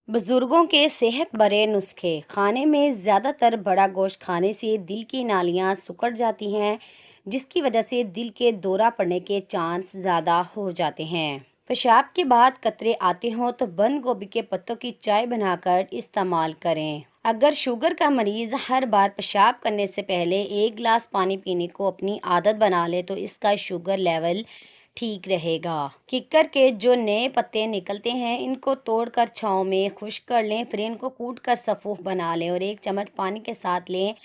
बुजुर्गों के सेहत भरे नुस्खे खाने में ज़्यादातर बड़ा गोश्त खाने से दिल की नालियां सिकुड़ जाती हैं, जिसकी वजह से दिल के दौरा पड़ने के चांस ज़्यादा हो जाते हैं। पेशाब के बाद कतरे आते हों तो बंद गोभी के पत्तों की चाय बनाकर इस्तेमाल करें। अगर शुगर का मरीज़ हर बार पेशाब करने से पहले 1 गिलास पानी पीने को अपनी आदत बना ले तो इसका शुगर लेवल ठीक रहेगा। किक्कर के जो नए पत्ते निकलते हैं इनको तोड़कर छांव में खुश्क कर लें, फिर इनको कूट कर सफ़ूफ बना लें और 1 चम्मच पानी के साथ लें।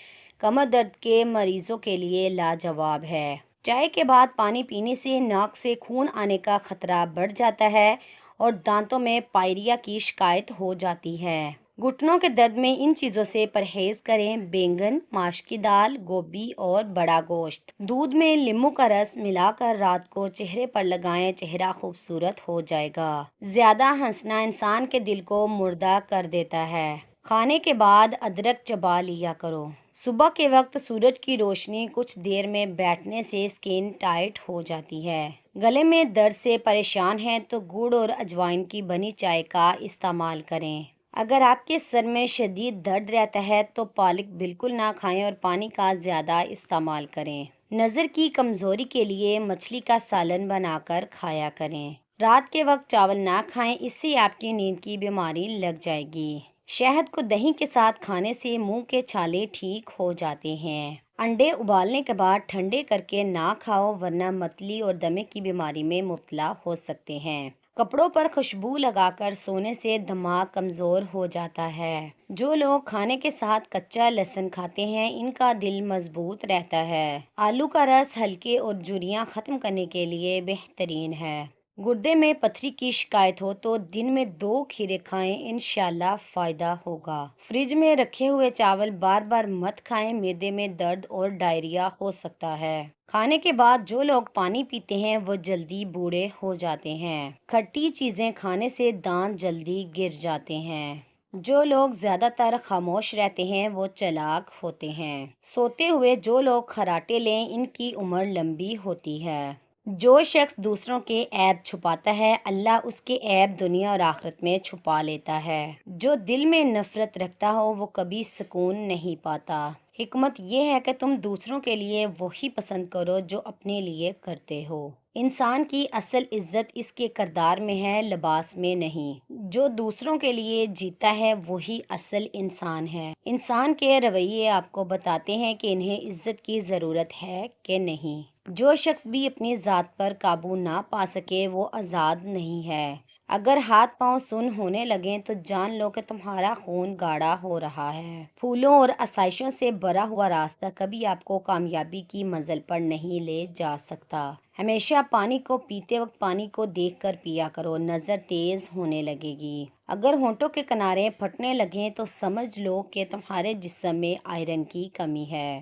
कमर दर्द के मरीजों के लिए लाजवाब है। चाय के बाद पानी पीने से नाक से खून आने का खतरा बढ़ जाता है और दांतों में पायरिया की शिकायत हो जाती है। घुटनों के दर्द में इन चीज़ों से परहेज करें। बैंगन, माश की दाल, गोभी और बड़ा गोश्त। दूध में नींबू का रस मिलाकर रात को चेहरे पर लगाएं, चेहरा खूबसूरत हो जाएगा। ज्यादा हंसना इंसान के दिल को मुर्दा कर देता है। खाने के बाद अदरक चबा लिया करो। सुबह के वक्त सूरज की रोशनी कुछ देर में बैठने से स्किन टाइट हो जाती है। गले में दर्द से परेशान हैं तो गुड़ और अजवाइन की बनी चाय का इस्तेमाल करें। अगर आपके सर में शदीद दर्द रहता है तो पालक बिल्कुल ना खाएं और पानी का ज़्यादा इस्तेमाल करें। नज़र की कमज़ोरी के लिए मछली का सालन बनाकर खाया करें। रात के वक्त चावल ना खाएं, इससे आपकी नींद की बीमारी लग जाएगी। शहद को दही के साथ खाने से मुंह के छाले ठीक हो जाते हैं। अंडे उबालने के बाद ठंडे करके ना खाओ, वरना मतली और दमे की बीमारी में मुब्तला हो सकते हैं। कपड़ों पर खुशबू लगाकर सोने से दिमाग कमज़ोर हो जाता है। जो लोग खाने के साथ कच्चा लहसुन खाते हैं इनका दिल मजबूत रहता है। आलू का रस हल्के और झुर्रियाँ ख़त्म करने के लिए बेहतरीन है। गुर्दे में पथरी की शिकायत हो तो दिन में 2 खीरे खाएं, इंशाल्लाह फ़ायदा होगा। फ्रिज में रखे हुए चावल बार बार मत खाएं, मैदे में दर्द और डायरिया हो सकता है। खाने के बाद जो लोग पानी पीते हैं वो जल्दी बूढ़े हो जाते हैं। खट्टी चीज़ें खाने से दांत जल्दी गिर जाते हैं। जो लोग ज़्यादातर खामोश रहते हैं वो चालाक होते हैं। सोते हुए जो लोग खर्राटे लें इनकी उम्र लंबी होती है। जो शख्स दूसरों के ऐब छुपाता है अल्लाह उसके ऐब दुनिया और आखिरत में छुपा लेता है। जो दिल में नफरत रखता हो वो कभी सुकून नहीं पाता। हिकमत यह है कि तुम दूसरों के लिए वही पसंद करो जो अपने लिए करते हो। इंसान की असल इज्जत इसके किरदार में है, लिबास में नहीं। जो दूसरों के लिए जीता है वही असल इंसान है। इंसान के रवैये आपको बताते हैं कि इन्हें इज्जत की ज़रूरत है कि नहीं। जो शख्स भी अपनी ज़ात पर काबू ना पा सके वो आज़ाद नहीं है। अगर हाथ पांव सुन होने लगें तो जान लो कि तुम्हारा खून गाढ़ा हो रहा है। फूलों और आसाइशों से भरा हुआ रास्ता कभी आपको कामयाबी की मंजिल पर नहीं ले जा सकता। हमेशा पानी को पीते वक्त पानी को देखकर पिया करो, नज़र तेज होने लगेगी। अगर होंठों के किनारे फटने लगें तो समझ लो कि तुम्हारे जिस्म में आयरन की कमी है।